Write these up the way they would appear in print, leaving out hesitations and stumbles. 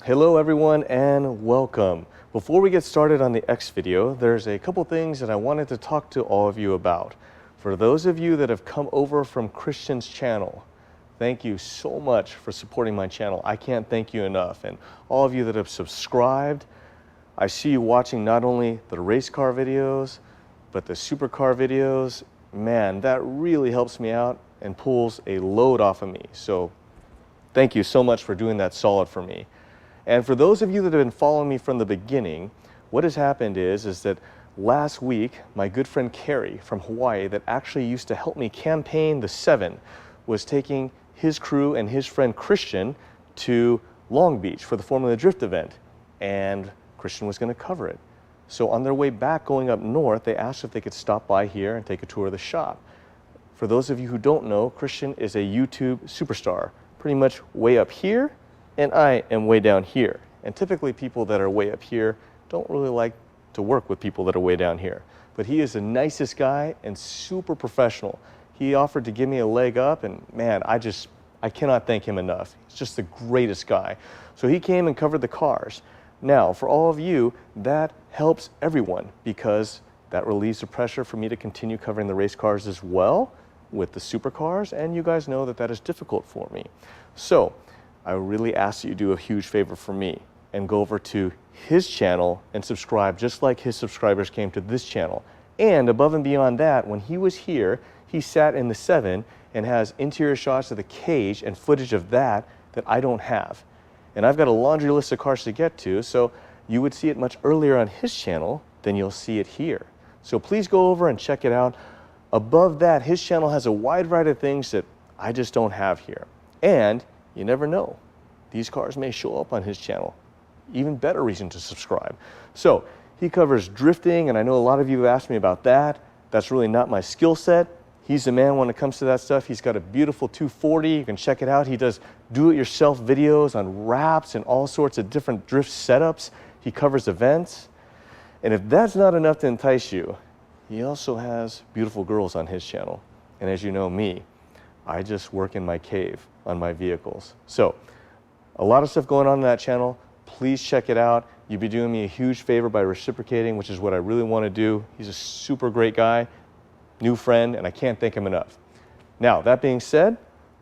Hello everyone and welcome. Before we get started on the X video, there's a couple things that I wanted to talk to all of you about. For those of you that have come over from Christian's channel, thank you so much for supporting my channel. I can't thank you enough. And all of you that have subscribed, I see you watching not only the race car videos, but the supercar videos. Man, that really helps me out and pulls a load off of me. So thank you so much for doing that solid for me. And for those of you that have been following me from the beginning, what has happened is that last week, my good friend Carrie from Hawaii that actually used to help me campaign the 7 was taking his crew and his friend Christian to Long Beach for the Formula Drift event. And Christian was going to cover it. So on their way back going up north, they asked if they could stop by here and take a tour of the shop. For those of you who don't know, Christian is a YouTube superstar, pretty much way up here, and I am way down here. And typically people that are way up here don't really like to work with people that are way down here. But he is the nicest guy and super professional. He offered to give me a leg up, and man, I cannot thank him enough. He's just the greatest guy. So he came and covered the cars. Now, for all of you, that helps everyone because that relieves the pressure for me to continue covering the race cars as well with the supercars, and you guys know that that is difficult for me. So I really ask that you do a huge favor for me and go over to his channel and subscribe just like his subscribers came to this channel. And above and beyond that, when he was here, he sat in the 7 and has interior shots of the cage and footage of that I don't have. And I've got a laundry list of cars to get to, so you would see it much earlier on his channel than you'll see it here. So please go over and check it out. Above that, his channel has a wide variety of things that I just don't have here. And you never know. These cars may show up on his channel. Even better reason to subscribe. So he covers drifting, and I know a lot of you have asked me about that. That's really not my skill set. He's the man when it comes to that stuff. He's got a beautiful 240. You can check it out. He does do-it-yourself videos on wraps and all sorts of different drift setups. He covers events. And if that's not enough to entice you, he also has beautiful girls on his channel. And as you know me, I just work in my cave on my vehicles. So a lot of stuff going on that channel. Please check it out. You'd be doing me a huge favor by reciprocating, which is what I really want to do. He's a super great guy, new friend, and I can't thank him enough. Now, that being said,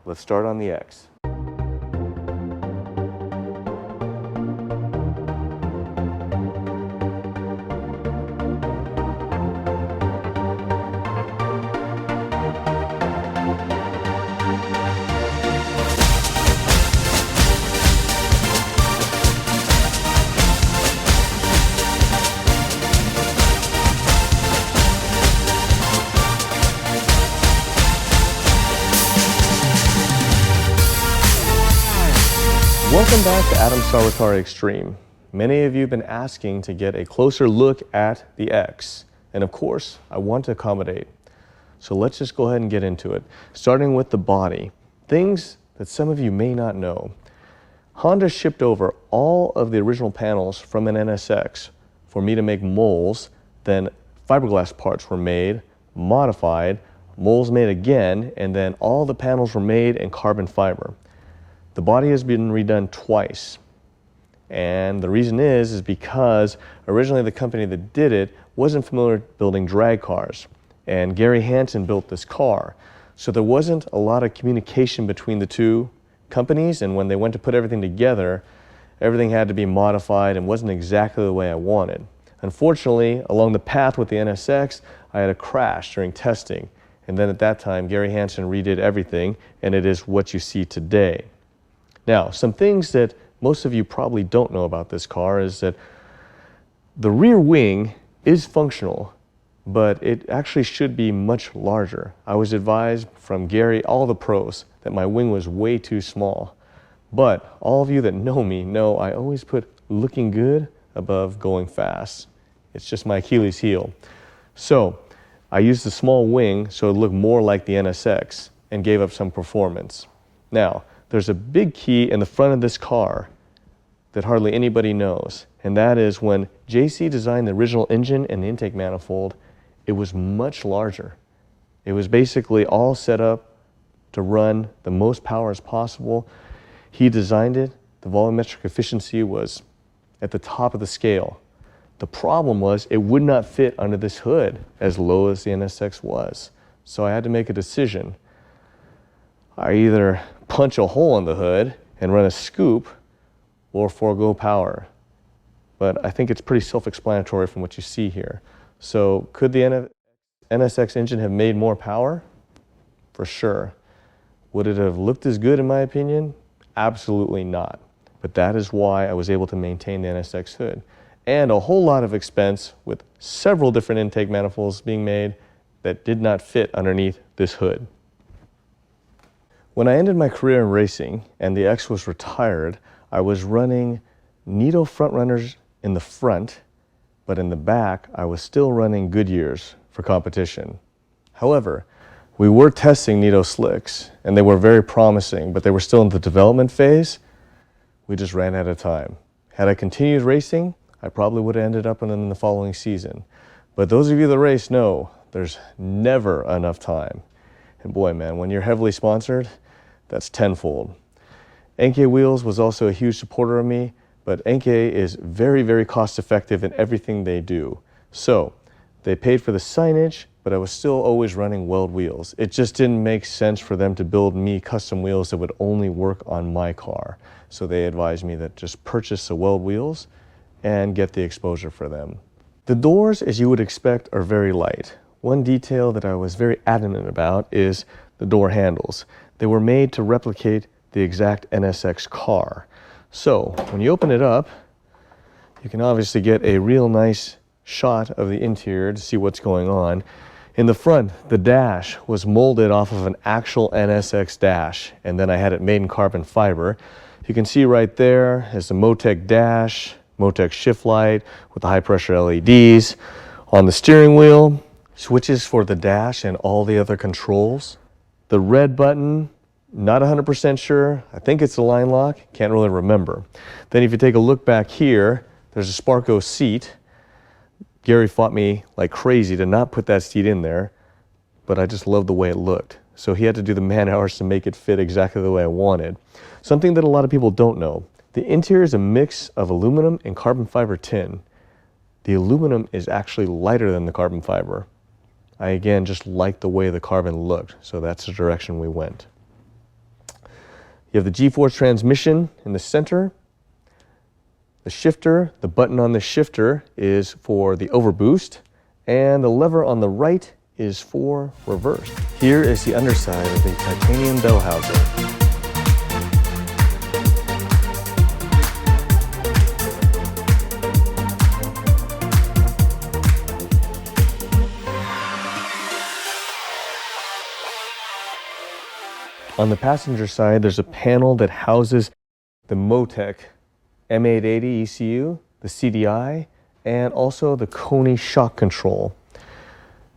let's start on the X. Welcome back to Adam's Saruwatari Xtreme. Many of you have been asking to get a closer look at the X, and of course, I want to accommodate. So let's just go ahead and get into it. Starting with the body. Things that some of you may not know. Honda shipped over all of the original panels from an NSX for me to make molds, then fiberglass parts were made, modified, molds made again, and then all the panels were made in carbon fiber. The body has been redone twice, and the reason is because originally the company that did it wasn't familiar with building drag cars, and Gary Hansen built this car. So there wasn't a lot of communication between the two companies, and when they went to put everything together, everything had to be modified and wasn't exactly the way I wanted. Unfortunately, along the path with the NSX, I had a crash during testing, and then at that time, Gary Hansen redid everything, and it is what you see today. Now, some things that most of you probably don't know about this car is that the rear wing is functional, but it actually should be much larger. I was advised from Gary, all the pros, that my wing was way too small. But all of you that know me know I always put looking good above going fast. It's just my Achilles heel. So I used the small wing so it looked more like the NSX and gave up some performance. Now, there's a big key in the front of this car that hardly anybody knows, and that is when JC designed the original engine and the intake manifold, it was much larger. It was basically all set up to run the most power as possible. He designed it The volumetric efficiency was at the top of the scale. The problem was it would not fit under this hood as low as the NSX was. So I had to make a decision. I either punch a hole in the hood and run a scoop or forego power. But I think it's pretty self-explanatory from what you see here. So could the NSX engine have made more power? For sure. Would it have looked as good in my opinion? Absolutely not. But that is why I was able to maintain the NSX hood. And a whole lot of expense with several different intake manifolds being made that did not fit underneath this hood. When I ended my career in racing and the X was retired, I was running Nitto front runners in the front, but in the back I was still running Goodyears for competition. However, we were testing Nitto slicks and they were very promising, but they were still in the development phase. We just ran out of time. Had I continued racing, I probably would have ended up in the following season. But those of you that race know there's never enough time. And boy, man, when you're heavily sponsored, that's tenfold. Enkei Wheels was also a huge supporter of me, but Enkei is very, very cost effective in everything they do. So they paid for the signage, but I was still always running weld wheels. It just didn't make sense for them to build me custom wheels that would only work on my car. So they advised me that just purchase the weld wheels and get the exposure for them. The doors, as you would expect, are very light. One detail that I was very adamant about is the door handles. They were made to replicate the exact NSX car. So when you open it up, you can obviously get a real nice shot of the interior to see what's going on. In the front, the dash was molded off of an actual NSX dash, and then I had it made in carbon fiber. You can see right there is the Motec dash, Motec shift light with the high pressure LEDs. On the steering wheel, switches for the dash and all the other controls. The red button, not 100% sure. I think it's the line lock, can't really remember. Then if you take a look back here, there's a Sparco seat. Gary fought me like crazy to not put that seat in there, but I just loved the way it looked. So he had to do the man hours to make it fit exactly the way I wanted. Something that a lot of people don't know. The interior is a mix of aluminum and carbon fiber tin. The aluminum is actually lighter than the carbon fiber. I again just liked the way the carbon looked, so that's the direction we went. You have the G-force transmission in the center. The shifter, the button on the shifter is for the overboost, and the lever on the right is for reverse. Here is the underside of the titanium bell housing. On the passenger side, there's a panel that houses the Motec M880 ECU, the CDI, and also the Koni shock control.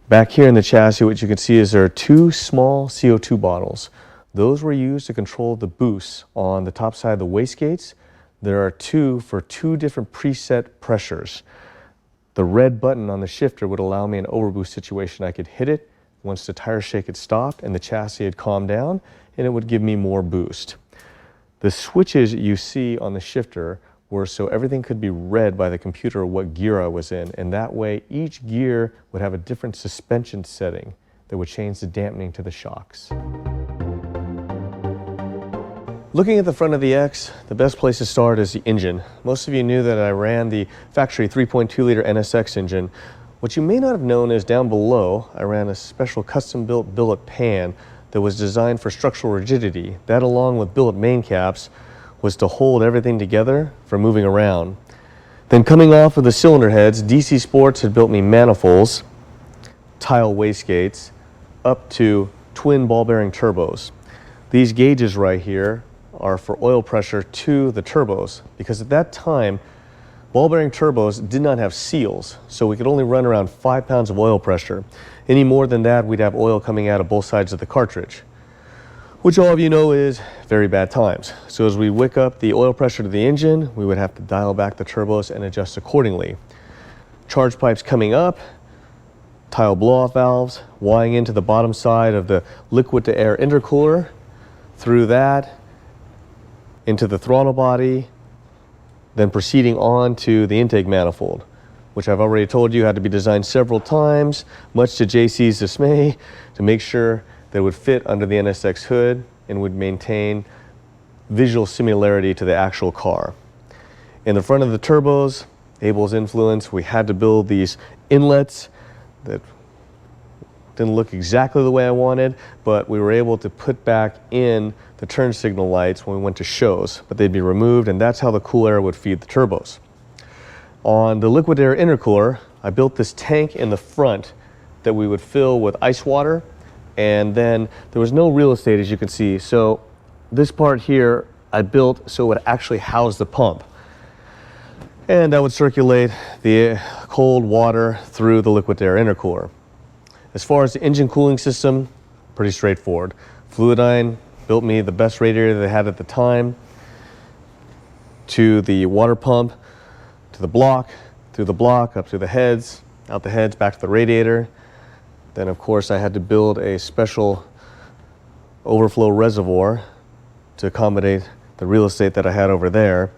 Back here in the chassis, what you can see is there are two small CO2 bottles. Those were used to control the boosts on the top side of the wastegates. There are two for two different preset pressures. The red button on the shifter would allow me an overboost situation. I could hit it once the tire shake had stopped and the chassis had calmed down, and it would give me more boost. The switches you see on the shifter were so everything could be read by the computer what gear I was in, and that way each gear would have a different suspension setting that would change the dampening to the shocks. Looking at the front of the X, the best place to start is the engine. Most of you knew that I ran the factory 3.2 liter NSX engine. What you may not have known is down below, I ran a special custom-built billet pan that was designed for structural rigidity. That, along with billet main caps, was to hold everything together for moving around. Then coming off of the cylinder heads, DC Sports had built me manifolds, tile wastegates, up to twin ball bearing turbos. These gauges right here are for oil pressure to the turbos, because at that time, ball bearing turbos did not have seals, so we could only run around 5 pounds of oil pressure. Any more than that, we'd have oil coming out of both sides of the cartridge, which all of you know is very bad times. So as we wick up the oil pressure to the engine, we would have to dial back the turbos and adjust accordingly. Charge pipes coming up, tile blow-off valves, wiring into the bottom side of the liquid to air intercooler. Through that, into the throttle body, then proceeding on to the intake manifold, which I've already told you had to be designed several times, much to JC's dismay, to make sure that it would fit under the NSX hood and would maintain visual similarity to the actual car. In the front of the turbos, Abel's influence, we had to build these inlets that didn't look exactly the way I wanted, but we were able to put back in the turn signal lights when we went to shows, but they'd be removed, and that's how the cool air would feed the turbos. On the liquid air intercooler, I built this tank in the front that we would fill with ice water, and then there was no real estate, as you can see, so this part here I built so it would actually house the pump. And that would circulate the cold water through the liquid air intercooler. As far as the engine cooling system, pretty straightforward. Fluidyne built me the best radiator they had at the time, to the water pump, to the block, through the block, up to the heads, out the heads, back to the radiator. Then of course I had to build a special overflow reservoir to accommodate the real estate that I had over there.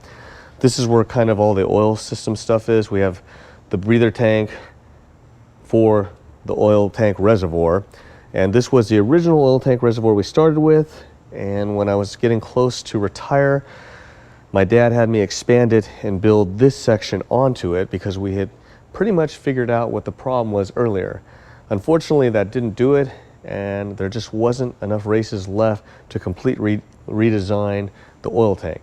This is where kind of all the oil system stuff is. We have the breather tank for the oil tank reservoir, and this was the original oil tank reservoir we started with, and when I was getting close to retire, my dad had me expand it and build this section onto it because we had pretty much figured out what the problem was earlier. Unfortunately, that didn't do it, and there just wasn't enough races left to completely redesign the oil tank.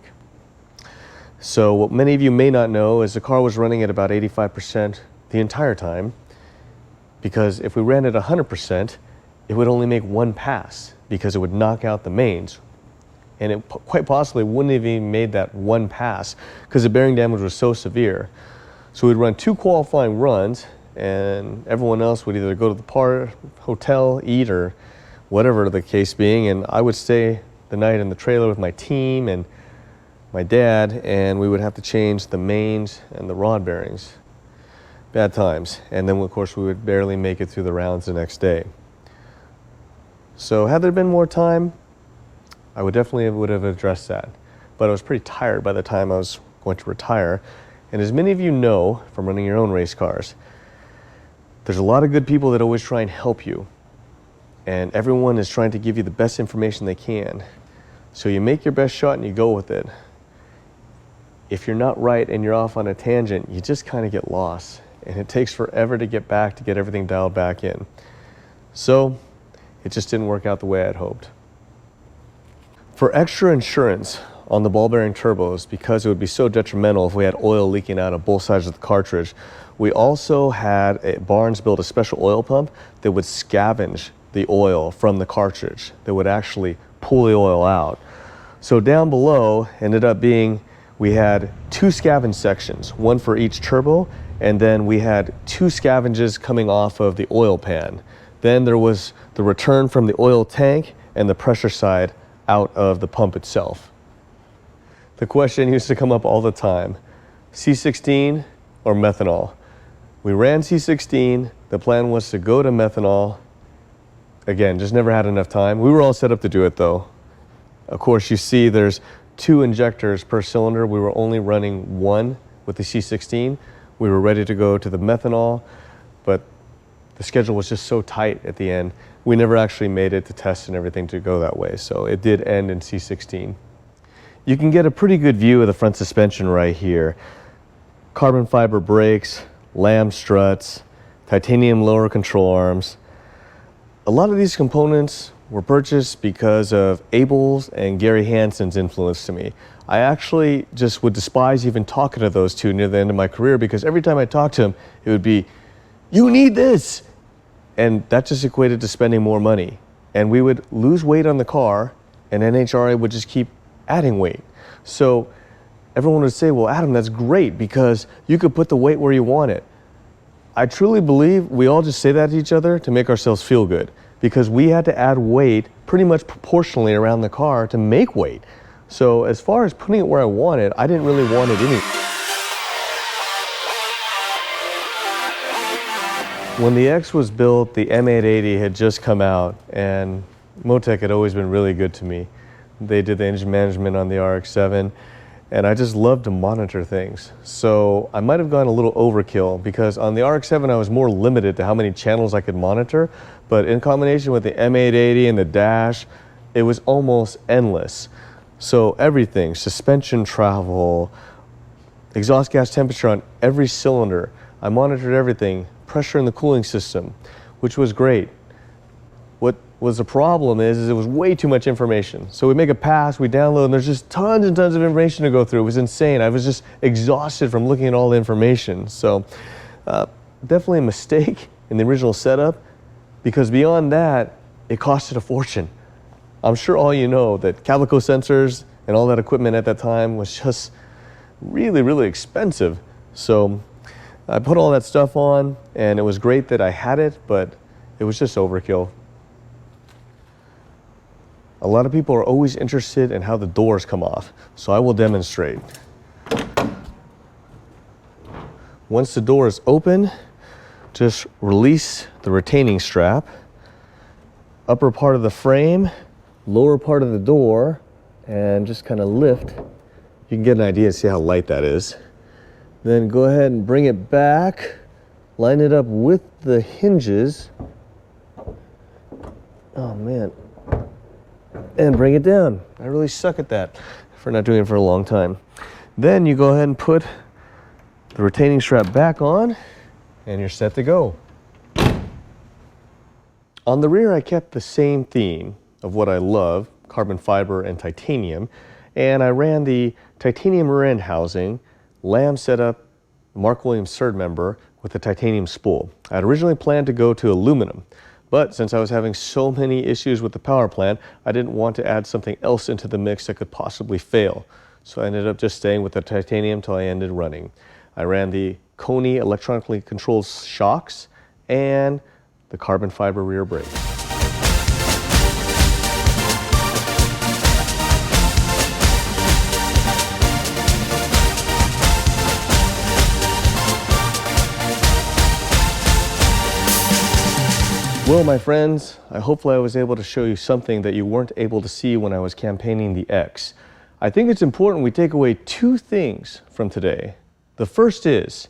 So what many of you may not know is the car was running at about 85% the entire time, because if we ran at 100%, it would only make one pass because it would knock out the mains. And it quite possibly wouldn't have even made that one pass because the bearing damage was so severe. So we'd run 2 qualifying runs, and everyone else would either go to the hotel, eat, or whatever the case being, and I would stay the night in the trailer with my team and my dad, and we would have to change the mains and the rod bearings. Bad times. And then of course we would barely make it through the rounds the next day. So had there been more time, I would have addressed that. But I was pretty tired by the time I was going to retire. And as many of you know from running your own race cars, there's a lot of good people that always try and help you. And everyone is trying to give you the best information they can. So you make your best shot and you go with it. If you're not right and you're off on a tangent, you just kind of get lost. And it takes forever to get back, to get everything dialed back in. So it just didn't work out the way I'd hoped. For extra insurance on the ball bearing turbos, because it would be so detrimental if we had oil leaking out of both sides of the cartridge, we also had Barnes build a special oil pump that would scavenge the oil from the cartridge, that would actually pull the oil out. So down below ended up being, we had 2 scavenge sections, one for each turbo, and then we had 2 scavenges coming off of the oil pan. Then there was the return from the oil tank and the pressure side out of the pump itself. The question used to come up all the time, C16 or methanol? We ran C16, the plan was to go to methanol. Again, just never had enough time. We were all set up to do it though. Of course, you see there's 2 injectors per cylinder. We were only running 1 with the C16. We were ready to go to the methanol, but the schedule was just so tight at the end. We never actually made it to test and everything to go that way, so it did end in C16. You can get a pretty good view of the front suspension right here. Carbon fiber brakes, lamb struts, titanium lower control arms. A lot of these components were purchased because of Abel's and Gary Hansen's influence to me. I actually just would despise even talking to those two near the end of my career, because every time I talked to them, it would be, you need this! And that just equated to spending more money. And we would lose weight on the car, and NHRA would just keep adding weight. So everyone would say, well, Adam, that's great because you could put the weight where you want it. I truly believe we all just say that to each other to make ourselves feel good, because we had to add weight pretty much proportionally around the car to make weight. So as far as putting it where I want it, I didn't really want it anyway. When the X was built, the M880 had just come out, and Motec had always been really good to me. They did the engine management on the RX-7, and I just love to monitor things. So I might have gone a little overkill because on the RX-7 I was more limited to how many channels I could monitor, but in combination with the M880 and the dash, it was almost endless. So everything, suspension travel, exhaust gas temperature on every cylinder, I monitored everything, pressure in the cooling system, which was great. What was the problem is it was way too much information. So we make a pass, we download, and there's just tons and tons of information to go through. It was insane. I was just exhausted from looking at all the information. So definitely a mistake in the original setup, because beyond that, it costed a fortune. I'm sure all you know that calico sensors and all that equipment at that time was just really, really expensive. So I put all that stuff on, and it was great that I had it, but it was just overkill. A lot of people are always interested in how the doors come off, so I will demonstrate. Once the door is open, just release the retaining strap, upper part of the frame, lower part of the door, and just kind of lift. You can get an idea and see how light that is. Then go ahead and bring it back, line it up with the hinges. Oh man. And bring it down. I really suck at that for not doing it for a long time. Then you go ahead and put the retaining strap back on, and you're set to go. On the rear, I kept the same theme of what I love, carbon fiber and titanium, and I ran the titanium rear end housing, lamb setup, Mark Williams third member with the titanium spool. I had originally planned to go to aluminum, but since I was having so many issues with the power plant, I didn't want to add something else into the mix that could possibly fail. So I ended up just staying with the titanium till I ended running. I ran the Koni electronically controlled shocks and the carbon fiber rear brake. Well, my friends, hopefully I was able to show you something that you weren't able to see when I was campaigning the X. I think it's important we take away two things from today. The first is,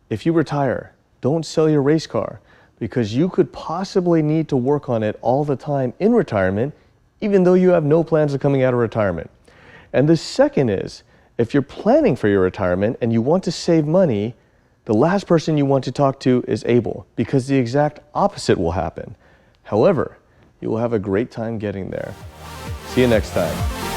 if you retire, don't sell your race car, because you could possibly need to work on it all the time in retirement, even though you have no plans of coming out of retirement. And the second is, if you're planning for your retirement and you want to save money, the last person you want to talk to is Abel, because the exact opposite will happen. However, you will have a great time getting there. See you next time.